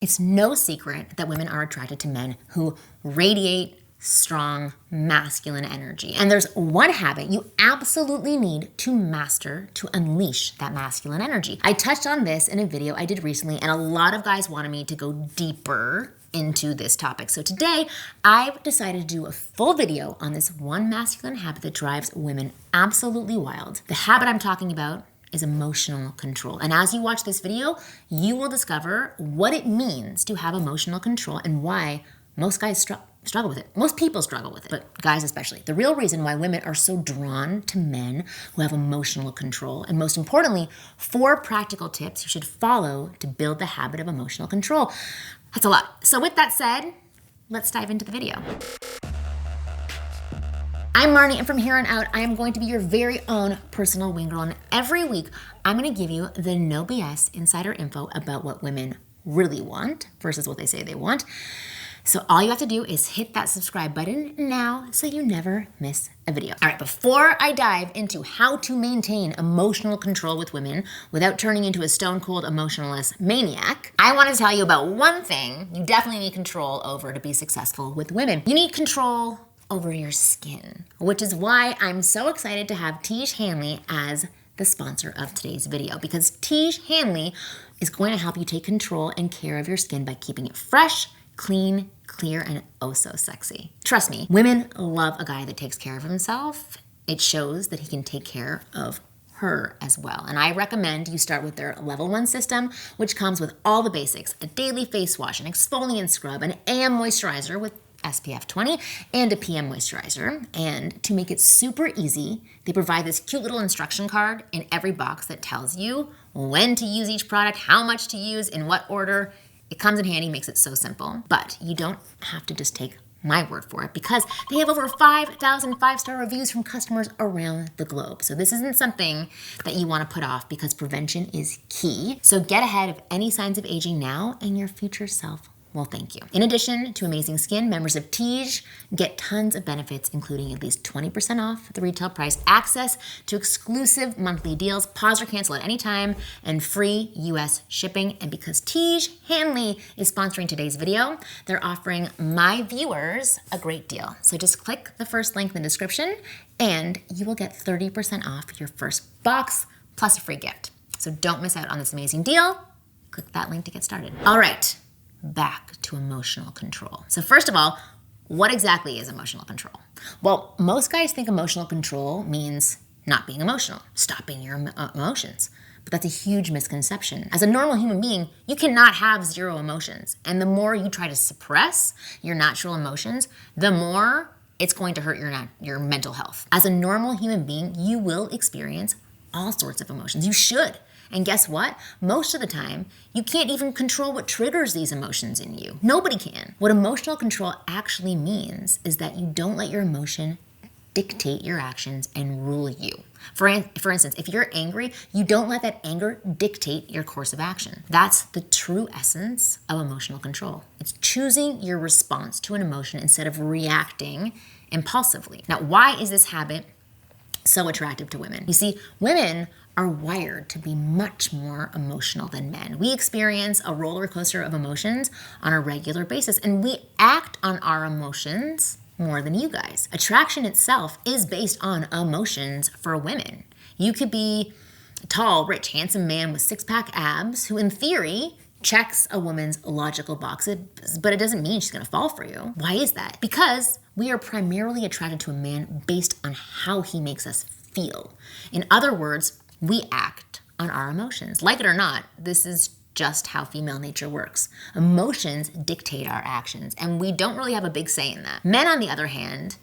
It's no secret that women are attracted to men who radiate strong masculine energy. And there's one habit you absolutely need to master to unleash that masculine energy. I touched on this in a video I did recently, and a lot of guys wanted me to go deeper into this topic. So today, I've decided to do a full video on this one masculine habit that drives women absolutely wild. The habit I'm talking about is emotional control. And as you watch this video, you will discover what it means to have emotional control and why most guys struggle with it. Most people struggle with it, but guys especially. The real reason why women are so drawn to men who have emotional control, and most importantly, 4 practical tips you should follow to build the habit of emotional control. That's a lot. So with that said, let's dive into the video. I'm Marni, and from here on out, I am going to be your very own personal wing girl. And every week, I'm going to give you the no BS insider info about what women really want versus what they say they want. So all you have to do is hit that subscribe button now so you never miss a video. All right, before I dive into how to maintain emotional control with women without turning into a stone-cold emotionalist maniac, I want to tell you about one thing you definitely need control over to be successful with women. You need control over your skin, which is why I'm so excited to have Tiege Hanley as the sponsor of today's video, because Tiege Hanley is going to help you take control and care of your skin by keeping it fresh, clean, clear, and oh so sexy. Trust me, women love a guy that takes care of himself. It shows that he can take care of her as well. And I recommend you start with their level 1 system, which comes with all the basics: a daily face wash, an exfoliant scrub, an AM moisturizer with SPF 20, and a PM moisturizer. And to make it super easy, they provide this cute little instruction card in every box that tells you when to use each product, how much to use, in what order. It comes in handy, makes it so simple. But you don't have to just take my word for it, because they have over 5,000 5-star reviews from customers around the globe. So this isn't something that you want to put off, because prevention is key. So get ahead of any signs of aging now, and your future self will thank you. In addition to amazing skin, members of Tiege get tons of benefits, including at least 20% off the retail price, access to exclusive monthly deals, pause or cancel at any time, and free US shipping. And because Tiege Hanley is sponsoring today's video, they're offering my viewers a great deal. So just click the first link in the description and you will get 30% off your first box plus a free gift. So don't miss out on this amazing deal. Click that link to get started. All right. Back to emotional control. So first of all, what exactly is emotional control? Well, most guys think emotional control means not being emotional, stopping your emotions. But that's a huge misconception. As a normal human being, you cannot have 0 emotions. And the more you try to suppress your natural emotions, the more it's going to hurt your mental health. As a normal human being, you will experience all sorts of emotions. You should. And guess what? Most of the time, you can't even control what triggers these emotions in you. Nobody can. What emotional control actually means is that you don't let your emotion dictate your actions and rule you. For instance, if you're angry, you don't let that anger dictate your course of action. That's the true essence of emotional control. It's choosing your response to an emotion instead of reacting impulsively. Now, why is this habit so attractive to women? You see, women are wired to be much more emotional than men. We experience a roller coaster of emotions on a regular basis, and we act on our emotions more than you guys. Attraction itself is based on emotions for women. You could be a tall, rich, handsome man with 6-pack abs who, in theory, checks a woman's logical boxes, but it doesn't mean she's gonna fall for you. Why is that? Because we are primarily attracted to a man based on how he makes us feel. In other words, we act on our emotions. Like it or not, this is just how female nature works. Emotions dictate our actions, and we don't really have a big say in that. Men, on the other hand,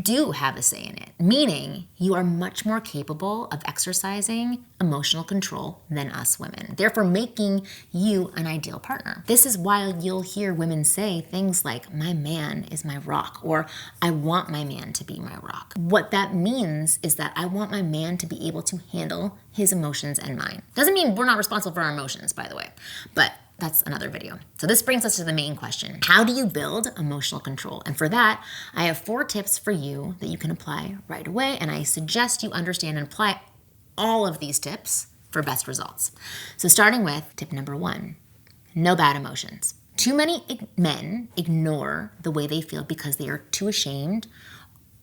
do have a say in it, meaning you are much more capable of exercising emotional control than us women, therefore making you an ideal partner. This is why you'll hear women say things like, "My man is my rock," or "I want my man to be my rock." What that means is that I want my man to be able to handle his emotions and mine. Doesn't mean we're not responsible for our emotions, by the way, but that's another video. So this brings us to the main question. How do you build emotional control? And for that, I have 4 tips for you that you can apply right away. And I suggest you understand and apply all of these tips for best results. So starting with tip number 1, no bad emotions. Too many men ignore the way they feel because they are too ashamed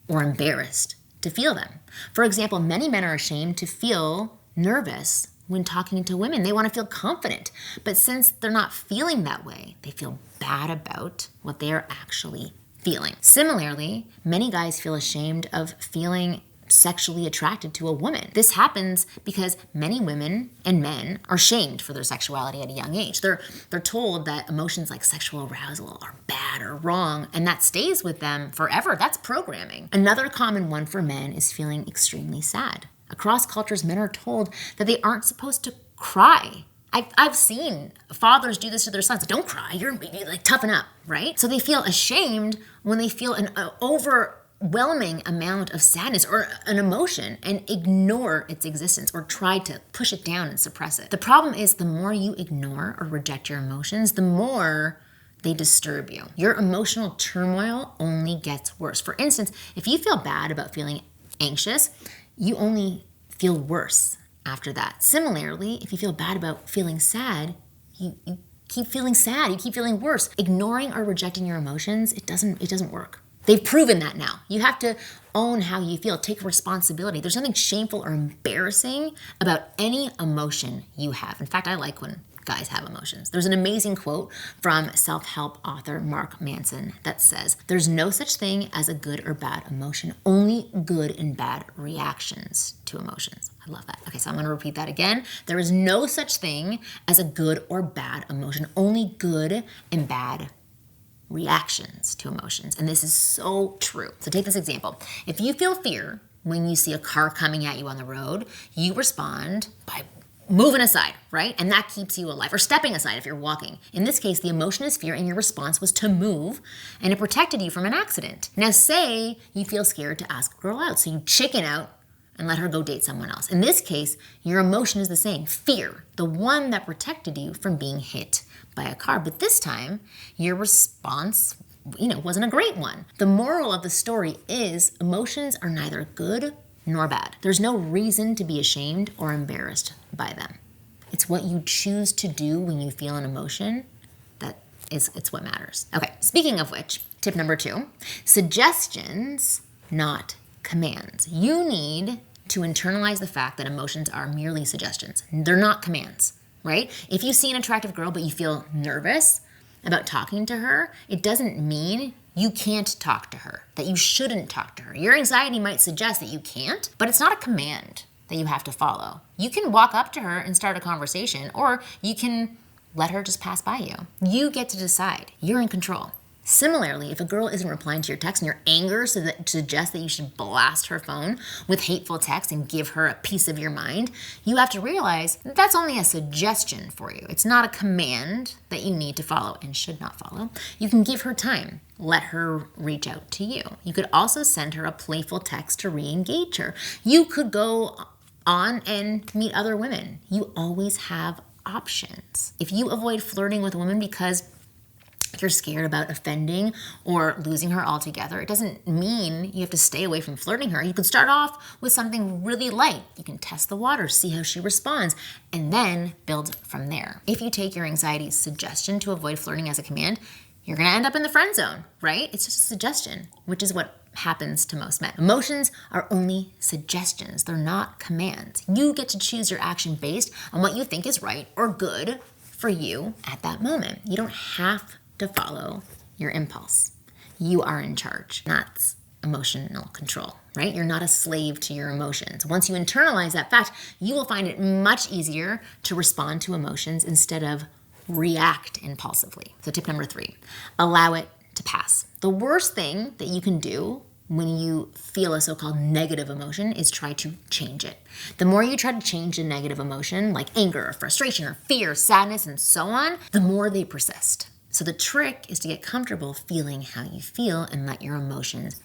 or embarrassed to feel them. For example, many men are ashamed to feel nervous when talking to women. They want to feel confident, but since they're not feeling that way, they feel bad about what they are actually feeling. Similarly, many guys feel ashamed of feeling sexually attracted to a woman. This happens because many women and men are shamed for their sexuality at a young age. They're told that emotions like sexual arousal are bad or wrong, and that stays with them forever. That's programming. Another common one for men is feeling extremely sad. Across cultures, men are told that they aren't supposed to cry. I've seen fathers do this to their sons. Don't cry, you're like toughen up, right? So they feel ashamed when they feel an overwhelming amount of sadness or an emotion and ignore its existence or try to push it down and suppress it. The problem is the more you ignore or reject your emotions, the more they disturb you. Your emotional turmoil only gets worse. For instance, if you feel bad about feeling anxious, you only feel worse after that. Similarly, if you feel bad about feeling sad, you keep feeling sad, you keep feeling worse. Ignoring or rejecting your emotions, it doesn't work. They've proven that now. You have to own how you feel, take responsibility. There's nothing shameful or embarrassing about any emotion you have. In fact, I like when guys have emotions. There's an amazing quote from self-help author Mark Manson that says, "There's no such thing as a good or bad emotion, only good and bad reactions to emotions." I love that. Okay, so I'm gonna repeat that again. There is no such thing as a good or bad emotion, only good and bad reactions to emotions. And this is so true. So take this example. If you feel fear when you see a car coming at you on the road, you respond by moving aside, right? And that keeps you alive, or stepping aside if you're walking. In this case, the emotion is fear and your response was to move, and it protected you from an accident. Now say you feel scared to ask a girl out, so you chicken out and let her go date someone else. In this case, your emotion is the same, fear, the one that protected you from being hit by a car. But this time, your response, wasn't a great one. The moral of the story is emotions are neither good nor bad. There's no reason to be ashamed or embarrassed by them. It's what you choose to do when you feel an emotion it's what matters. Okay, speaking of which, tip number 2, suggestions, not commands. You need to internalize the fact that emotions are merely suggestions. They're not commands, right? If you see an attractive girl but you feel nervous about talking to her, it doesn't mean you can't talk to her, that you shouldn't talk to her. Your anxiety might suggest that you can't, but it's not a command that you have to follow. You can walk up to her and start a conversation, or you can let her just pass by you. You get to decide. You're in control. Similarly, if a girl isn't replying to your text and your anger suggests that you should blast her phone with hateful texts and give her a piece of your mind, you have to realize that that's only a suggestion for you. It's not a command that you need to follow and should not follow. You can give her time. Let her reach out to you. You could also send her a playful text to re-engage her. You could go on and meet other women. You always have options. If you avoid flirting with a woman because you're scared about offending or losing her altogether, it doesn't mean you have to stay away from flirting her. You could start off with something really light. You can test the waters, see how she responds, and then build from there. If you take your anxiety's suggestion to avoid flirting as a command, you're gonna end up in the friend zone, right? It's just a suggestion, which is what happens to most men. Emotions are only suggestions. They're not commands. You get to choose your action based on what you think is right or good for you at that moment. You don't have to follow your impulse. You are in charge. That's emotional control, right? You're not a slave to your emotions. Once you internalize that fact, you will find it much easier to respond to emotions instead of react impulsively. So tip number 3, allow it to pass. The worst thing that you can do when you feel a so-called negative emotion is try to change it. The more you try to change a negative emotion, like anger or frustration or fear, sadness, and so on, the more they persist. So the trick is to get comfortable feeling how you feel and let your emotions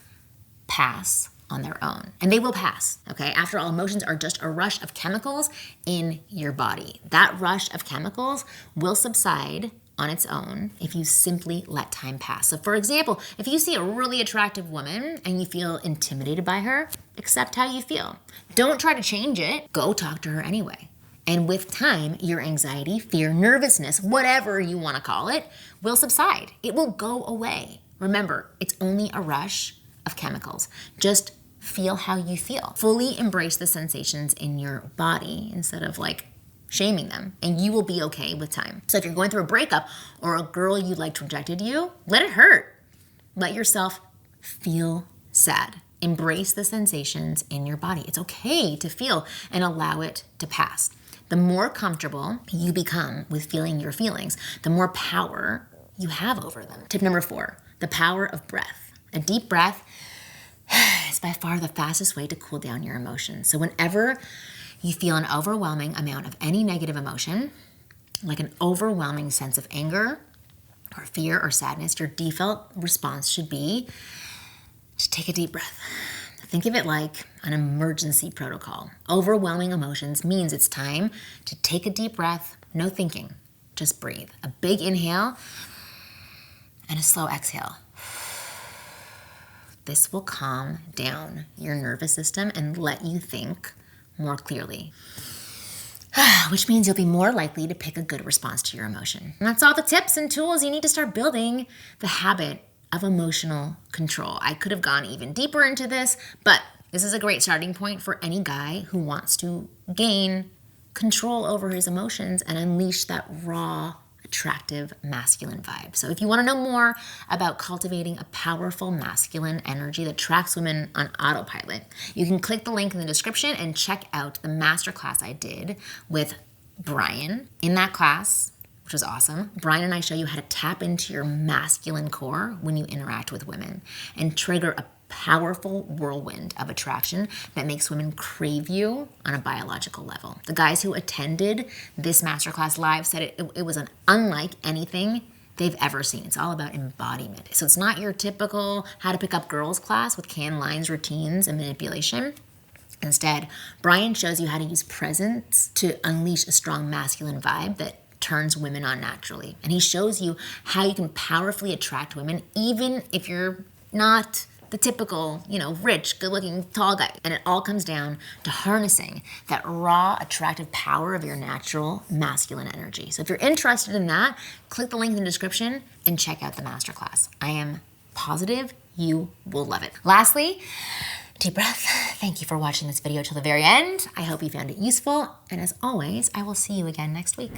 pass on their own. And they will pass, okay? After all, emotions are just a rush of chemicals in your body. That rush of chemicals will subside on its own if you simply let time pass. So for example, if you see a really attractive woman and you feel intimidated by her, accept how you feel. Don't try to change it. Go talk to her anyway. And with time, your anxiety, fear, nervousness, whatever you want to call it, will subside. It will go away. Remember, it's only a rush of chemicals. Just feel how you feel. Fully embrace the sensations in your body instead of like shaming them, and you will be okay with time. So if you're going through a breakup or a girl you liked rejected you, let it hurt. Let yourself feel sad. Embrace the sensations in your body. It's okay to feel and allow it to pass. The more comfortable you become with feeling your feelings, the more power you have over them. Tip number 4, the power of breath. A deep breath is by far the fastest way to cool down your emotions. So whenever you feel an overwhelming amount of any negative emotion, like an overwhelming sense of anger or fear or sadness, your default response should be to take a deep breath. Think of it like an emergency protocol. Overwhelming emotions means it's time to take a deep breath, no thinking, just breathe. A big inhale and a slow exhale. This will calm down your nervous system and let you think more clearly, which means you'll be more likely to pick a good response to your emotion. And that's all the tips and tools you need to start building the habit of emotional control. I could have gone even deeper into this, but this is a great starting point for any guy who wants to gain control over his emotions and unleash that raw, attractive, masculine vibe. So if you want to know more about cultivating a powerful masculine energy that attracts women on autopilot, you can click the link in the description and check out the masterclass I did with Brian. In that class, which was awesome, Brian and I show you how to tap into your masculine core when you interact with women and trigger a powerful whirlwind of attraction that makes women crave you on a biological level. The guys who attended this masterclass live said it was unlike anything they've ever seen. It's all about embodiment. So it's not your typical how to pick up girls class with canned lines, routines, and manipulation. Instead, Brian shows you how to use presence to unleash a strong masculine vibe that turns women on naturally. And he shows you how you can powerfully attract women even if you're not the typical, rich, good-looking, tall guy. And it all comes down to harnessing that raw, attractive power of your natural masculine energy. So if you're interested in that, click the link in the description and check out the masterclass. I am positive you will love it. Lastly, deep breath. Thank you for watching this video till the very end. I hope you found it useful. And as always, I will see you again next week.